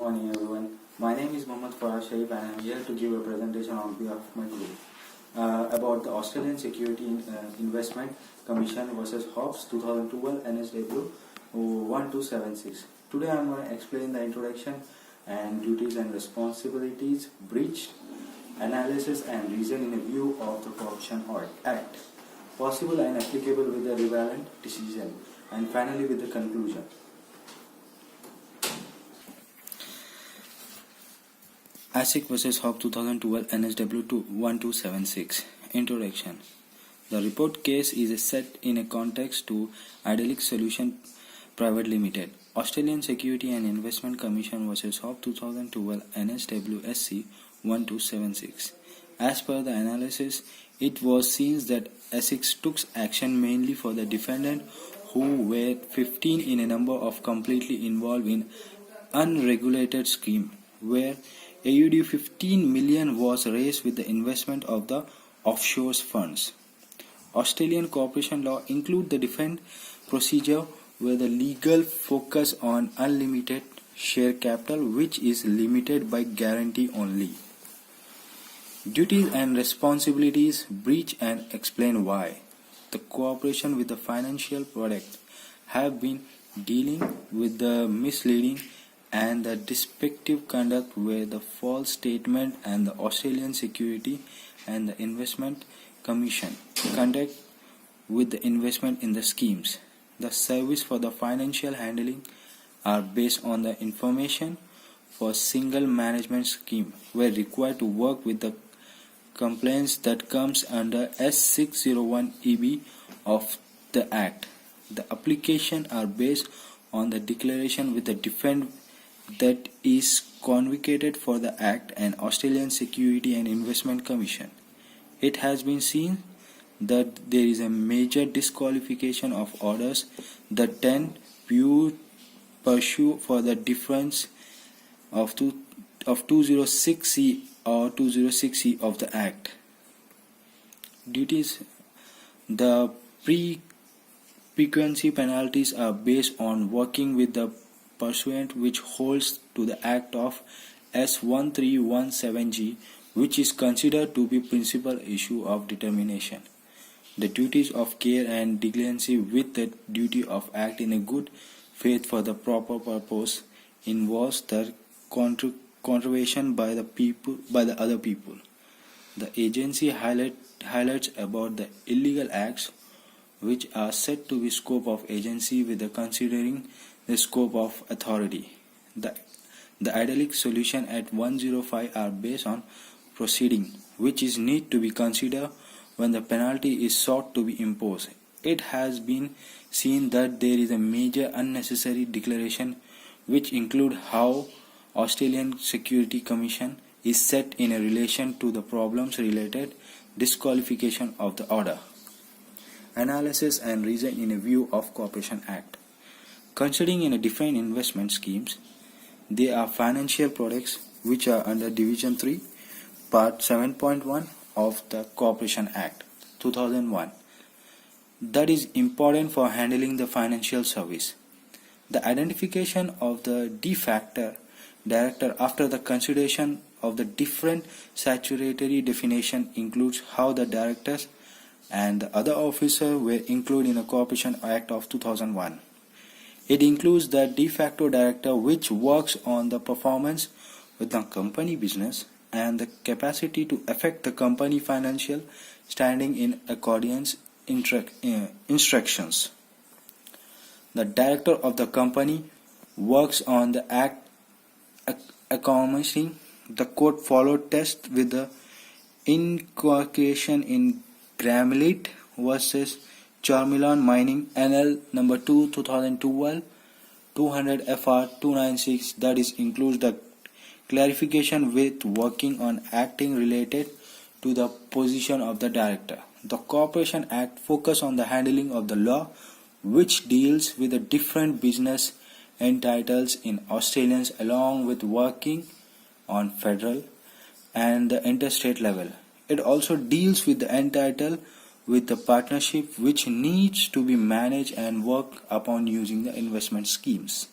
morning everyone. My name is Mohammad Farah Shaif and I am here to give a presentation on behalf of my group about the Australian Securities Investment Commission versus Hobbs 2012 NSW 1276. Today I am going to explain the introduction and duties and responsibilities, breach, analysis and reason in a view of the Corruption Act, possible and applicable with the relevant decision, and finally with the conclusion. ASIC vs. Hobbs 2012 NSW 1276. Introduction. The report case is set in a context to Idyllic Solution Private Limited, Australian Securities and Investment Commission vs. Hobbs 2012 NSWSC 1276. As per the analysis, it was seen that ASIC took action mainly for the defendant who were 15 in a number of completely involved in unregulated scheme where AUD 15 million was raised with the investment of the offshore funds. Australian corporation law include the defend procedure where the legal focus on unlimited share capital which is limited by guarantee only. Duties and responsibilities, breach and explain why. The cooperation with the financial product have been dealing with the misleading and the deceptive conduct where the false statement and the Australian Security and the Investment Commission conduct with the investment in the schemes. The service for the financial handling are based on the information for single management scheme were required to work with the complaints that comes under S601 EB of the Act. The application are based on the declaration with the defend that is convocated for the Act and Australian Security and Investment Commission. It has been seen that there is a major disqualification of orders that then pursue for the difference of 206C or 206C of the Act. Duties. The frequency penalties are based on working with the pursuant which holds to the Act of S1317G which is considered to be principal issue of determination. The duties of care and diligence with the duty of act in a good faith for the proper purpose involves the conservation by the other people. The agency highlights about the illegal acts which are said to be scope of agency with the considering the scope of authority. The Idyllic Solution at 105 are based on proceeding which is need to be considered when the penalty is sought to be imposed. It has been seen that there is a major unnecessary declaration which include how Australian Security Commission is set in a relation to the problems related disqualification of the order. Analysis and reason in a view of Corporation Act. Considering in a different investment schemes, there are financial products which are under Division 3, Part 7.1 of the Corporation Act 2001 that is important for handling the financial service. The identification of the de facto director after the consideration of the different statutory definition includes how the directors and the other officers were included in the Corporation Act of 2001. It includes the de facto director which works on the performance with the company business and the capacity to affect the company financial standing in accordance instructions. The director of the company works on the act accomplishing the court followed test with the incorporation in Gramlite versus Charmilon Mining NL number 2 2012 200 FR 296 that is includes the clarification with working on acting related to the position of the director. The Corporation Act focus on the handling of the law which deals with the different business entitles in Australians along with working on federal and the interstate level. It also deals with the entitle with the partnership which needs to be managed and worked upon using the investment schemes.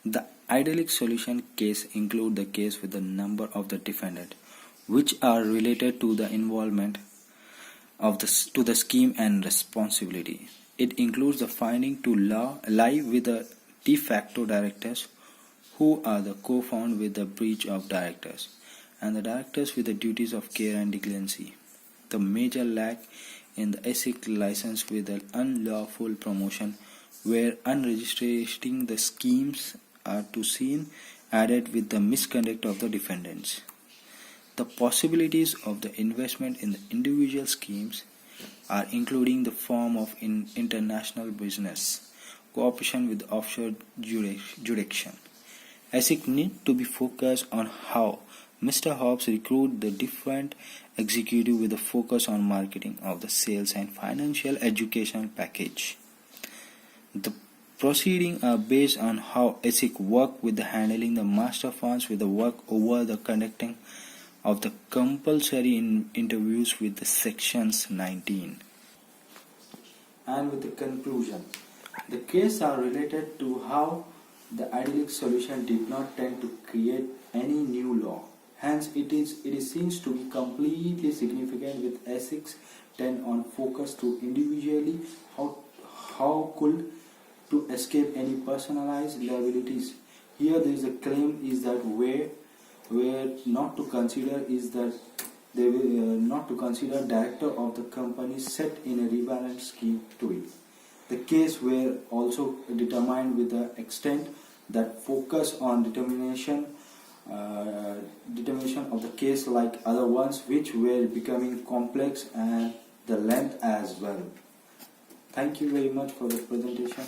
The idyllic solution case include the case with the number of the defendant, which are related to the involvement of the scheme and responsibility. It includes the finding to lie with the de facto directors who are the co-found with the breach of directors and the directors with the duties of care and diligency. The major lack in the ASIC license with the unlawful promotion where unregistered the schemes are to seen added with the misconduct of the defendants. The possibilities of the investment in the individual schemes are including the form of international business, cooperation with offshore jurisdiction. ASIC need to be focused on how Mr. Hobbs recruited the different executive with a focus on marketing of the sales and financial education package. The proceedings are based on how ASIC work with the handling the master funds with the work over the conducting of the compulsory interviews with the sections 19. And with the conclusion, the case are related to how the idyllic solution did not tend to create any new law. Hence, it seems to be completely significant with ASIC's tend on focus to individually how could to escape any personalized liabilities. Here, there is a claim is that where not to consider is that they will not to consider director of the company set in a rebalance scheme to it. The case were also determined with the extent that focus on determination of the case like other ones which were becoming complex and the length as well. Thank you very much for the presentation.